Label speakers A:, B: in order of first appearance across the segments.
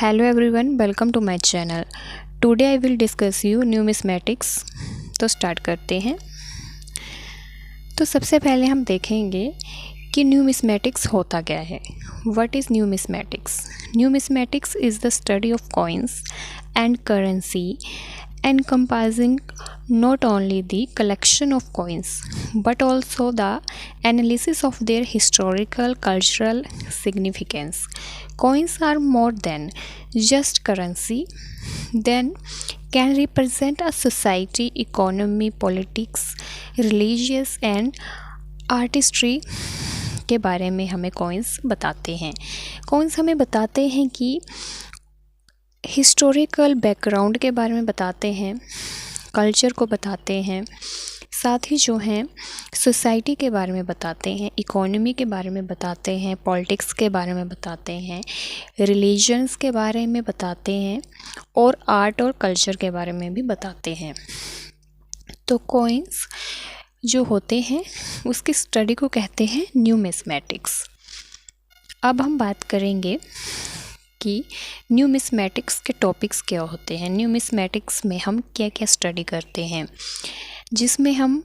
A: Hello everyone, welcome to my channel. Today I will discuss you numismatics. तो start करते हैं। तो सबसे पहले हम देखेंगे कि न्यूमिस्मेटिक्स होता क्या है। What is numismatics? Numismatics is the study of coins and currency encompassing not only the collection of coins but also the analysis of their historical cultural significance. Coins are more than just currency, then can represent a society, economy, politics, religious and artistry के बारे में हमें coins बताते हैं। Coins हमें बताते हैं कि हिस्टोरिकल बैकग्राउंड के बारे में बताते हैं, कल्चर को बताते हैं, साथ ही जो हैं सोसाइटी के बारे में बताते हैं, इकोनॉमी के बारे में बताते हैं, पॉलिटिक्स के बारे में बताते हैं, रिलीजन्स के बारे में बताते हैं और आर्ट और कल्चर के बारे में भी बताते हैं। तो कॉइन्स जो होते हैं उसकी स्टडी को कहते हैं न्यूमिस्मैटिक्स। अब हम बात करेंगे कि न्यूमिस्मैटिक्स के टॉपिक्स क्या होते हैं। न्यूमिस्मैटिक्स में हम क्या क्या स्टडी करते हैं, जिसमें हम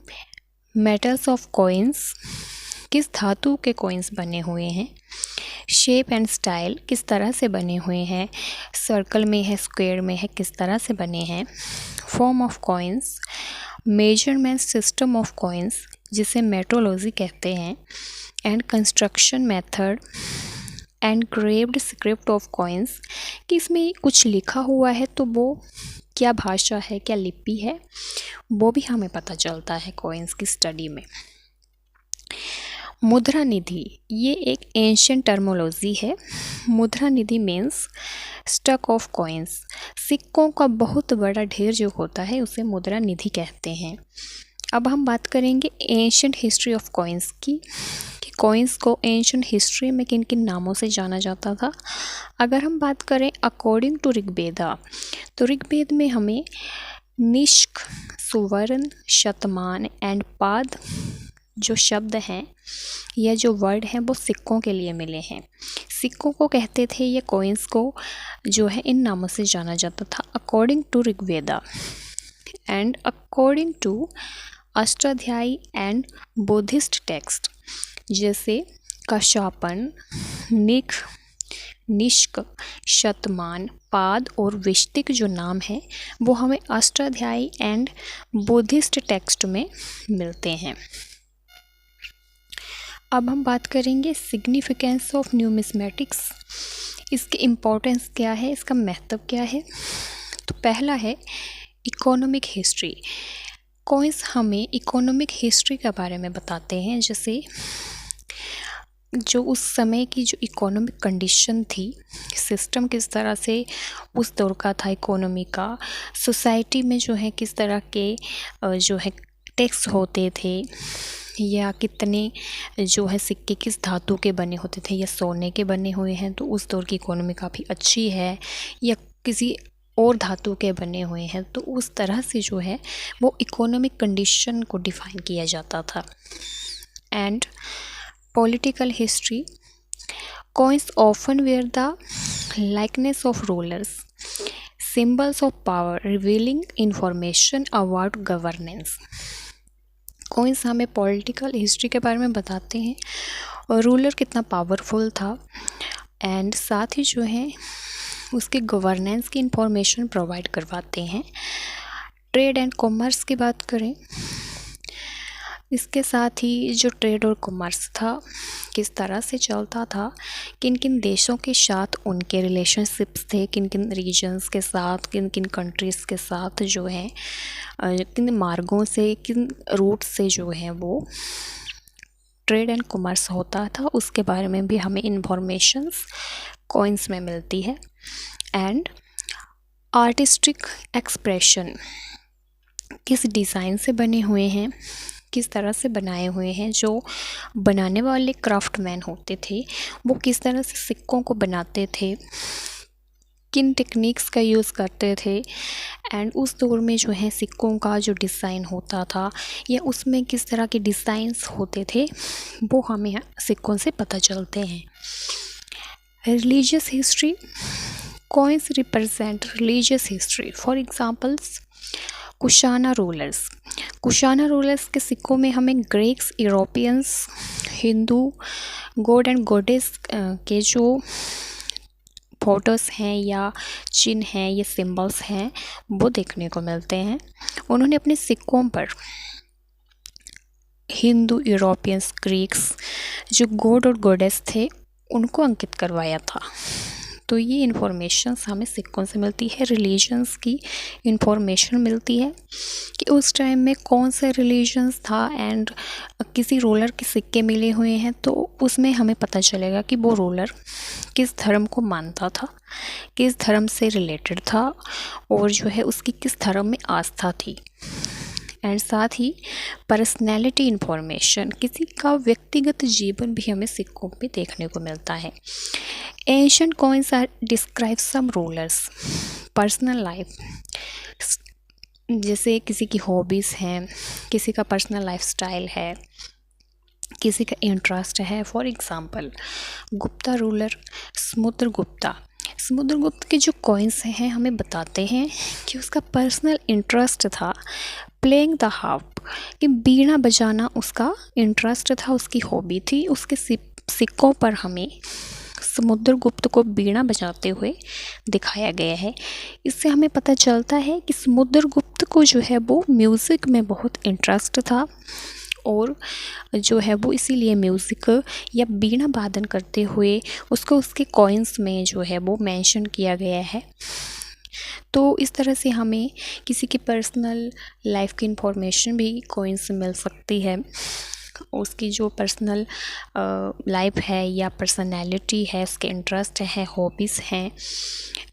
A: मेटल्स ऑफ कॉइन्स, किस धातु के कॉइन्स बने हुए हैं, शेप एंड स्टाइल किस तरह से बने हुए हैं, सर्कल में है, स्क्वायर में है, किस तरह से बने हैं, form of coins, measurement system of coins जिसे मेट्रोलॉजी कहते हैं, and construction method, engraved script of coins कि इसमें कुछ लिखा हुआ है तो वो क्या भाषा है, क्या लिपि है, वो भी हमें पता चलता है कॉइन्स की स्टडी में। मुद्रा निधि ये एक एंशियंट टर्मोलॉजी है। मुद्रा निधि मीन्स स्टॉक ऑफ कॉइन्स, सिक्कों का बहुत बड़ा ढेर जो होता है उसे मुद्रा निधि कहते हैं। अब हम बात करेंगे एंशियंट हिस्ट्री ऑफ कॉइन्स की, कि कॉइन्स को एंशियंट हिस्ट्री में किन किन नामों से जाना जाता था। अगर हम बात करें अकॉर्डिंग टू ऋग्वेदा, तो ऋग्वेद में हमें निष्क, सुवर्ण, शतमान एंड पाद जो शब्द हैं या जो वर्ड हैं वो सिक्कों के लिए मिले हैं। सिक्कों को कहते थे या कॉइन्स को जो है इन नामों से जाना जाता था according to Rigveda. And according to Ashtadhyayi and Buddhist text जैसे कशापन, निक, निष्क, शतमान, पाद और विष्टिक जो नाम है वो हमें अष्टाध्यायी एंड बुद्धिस्ट टेक्स्ट में मिलते हैं। अब हम बात करेंगे सिग्निफिकेंस ऑफ न्यूमिस्मैटिक्स, इसकी इम्पोर्टेंस क्या है, इसका महत्व क्या है। तो पहला है इकोनॉमिक हिस्ट्री। कॉइन्स हमें इकोनॉमिक हिस्ट्री के बारे में बताते हैं, जैसे जो उस समय की जो इकोनॉमिक कंडीशन थी, सिस्टम किस तरह से उस दौर का था इकोनॉमी का, सोसाइटी में जो है किस तरह के जो है टैक्स होते थे, या कितने जो है सिक्के किस धातु के बने होते थे, या सोने के बने हुए हैं तो उस दौर की इकोनॉमी काफ़ी अच्छी है, या किसी और धातु के बने हुए हैं, तो उस तरह से जो है वो इकोनॉमिक कंडीशन को डिफ़ाइन किया जाता था। And political history, coins often were the likeness of rulers, symbols of power revealing information about governance. Coins हमें पॉलिटिकल हिस्ट्री के बारे में बताते हैं और रूलर कितना पावरफुल था, एंड साथ ही जो है उसके गवर्नेंस की इंफॉर्मेशन प्रोवाइड करवाते हैं। ट्रेड एंड कॉमर्स की बात करें, इसके साथ ही जो ट्रेड और कॉमर्स था किस तरह से चलता था, किन किन देशों के साथ उनके रिलेशनशिप्स थे, किन किन रीजन्स के साथ, किन किन कंट्रीज़ के साथ जो है किन मार्गों से, किन रूट से जो है वो ट्रेड एंड कॉमर्स होता था, उसके बारे में भी हमें इंफॉर्मेशंस कॉइन्स में मिलती है। एंड आर्टिस्टिक एक्सप्रेशन, किस डिज़ाइन से बने हुए हैं, किस तरह से बनाए हुए हैं, जो बनाने वाले क्राफ्टमैन होते थे वो किस तरह से सिक्कों को बनाते थे, किन टेक्निक्स का यूज़ करते थे, एंड उस दौर में जो है सिक्कों का जो डिज़ाइन होता था या उसमें किस तरह के डिज़ाइंस होते थे वो हमें सिक्कों से पता चलते हैं। Religious history, Coins represent religious history. For examples, Kushana rulers. Kushana rulers के सिक्कों में हमें Greeks, Europeans, Hindu God and goddess के जो फोटोज़ हैं या चिन्ह हैं या सिंबल्स हैं वो देखने को मिलते हैं। उन्होंने अपने सिक्कों पर हिंदू, यूरोपियंस, ग्रीक्स जो गॉड और गॉडेस थे उनको अंकित करवाया था। तो ये इन्फॉर्मेशंस हमें सिक्कों से मिलती है। रिलीजन्स की इन्फॉर्मेशन मिलती है कि उस टाइम में कौन सा रिलीजन्स था एंड किसी रूलर के सिक्के मिले हुए हैं तो उसमें हमें पता चलेगा कि वो रूलर किस धर्म को मानता था, किस धर्म से रिलेटेड था और जो है उसकी किस धर्म में आस्था थी। एंड साथ ही पर्सनैलिटी इन्फॉर्मेशन, किसी का व्यक्तिगत जीवन भी हमें सिक्कों पे देखने को मिलता है। Ancient coins are describe some rulers personal life, जैसे किसी की हॉबीज़ हैं, किसी का पर्सनल लाइफस्टाइल है, किसी का इंटरेस्ट है। For example Gupta ruler Samudragupta. Samudragupta के जो कॉइन्स हैं हमें बताते हैं कि उसका पर्सनल इंटरेस्ट था प्लेइंग द हार्प, कि बीड़ा बजाना उसका इंटरेस्ट था, उसकी हॉबी थी। उसके सिक्कों पर हमें समुद्रगुप्त को बीड़ा बजाते हुए दिखाया गया है। इससे हमें पता चलता है कि समुद्रगुप्त को जो है वो म्यूज़िक में बहुत इंटरेस्ट था और जो है वो इसीलिए म्यूज़िक या बीड़ा वादन करते हुए उसको उसके कॉइन्स में जो है वो मेंशन किया गया है। तो इस तरह से हमें किसी की पर्सनल लाइफ की इंफॉर्मेशन भी कॉइन्स से मिल सकती है। उसकी जो पर्सनल लाइफ है या पर्सनैलिटी है, उसके इंटरेस्ट है, हॉबीज़ हैं,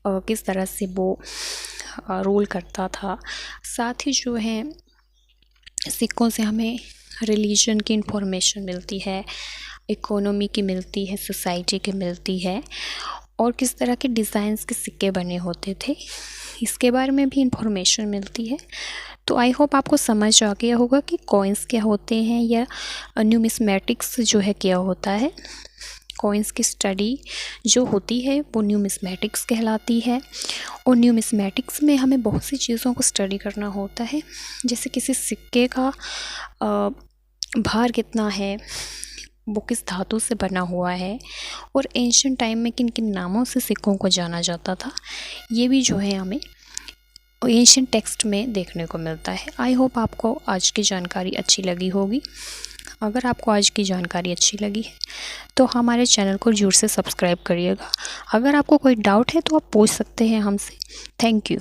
A: किस तरह से वो रोल करता था। साथ ही जो है सिक्कों से हमें रिलीजन की इंफॉर्मेशन मिलती है, इकोनॉमी की मिलती है, सोसाइटी की मिलती है और किस तरह के डिज़ाइंस के सिक्के बने होते थे इसके बारे में भी इंफॉर्मेशन मिलती है। तो आई होप आपको समझ आ गया होगा कि कॉइन्स क्या होते हैं या न्यूमिस्मेटिक्स जो है क्या होता है। कॉइन्स की स्टडी जो होती है वो न्यूमिस्मेटिक्स कहलाती है और न्यूमिस्मेटिक्स में हमें बहुत सी चीज़ों को स्टडी करना होता है, जैसे किसी सिक्के का भार कितना है, वो किस धातु से बना हुआ है और एंशिएंट टाइम में किन किन नामों से सिक्कों को जाना जाता था, ये भी जो है हमें एंशिएंट टेक्स्ट में देखने को मिलता है। आई होप आपको आज की जानकारी अच्छी लगी होगी। अगर आपको आज की जानकारी अच्छी लगी है तो हमारे चैनल को ज़रूर से सब्सक्राइब करिएगा। अगर आपको कोई डाउट है तो आप पूछ सकते हैं हमसे। Thank you.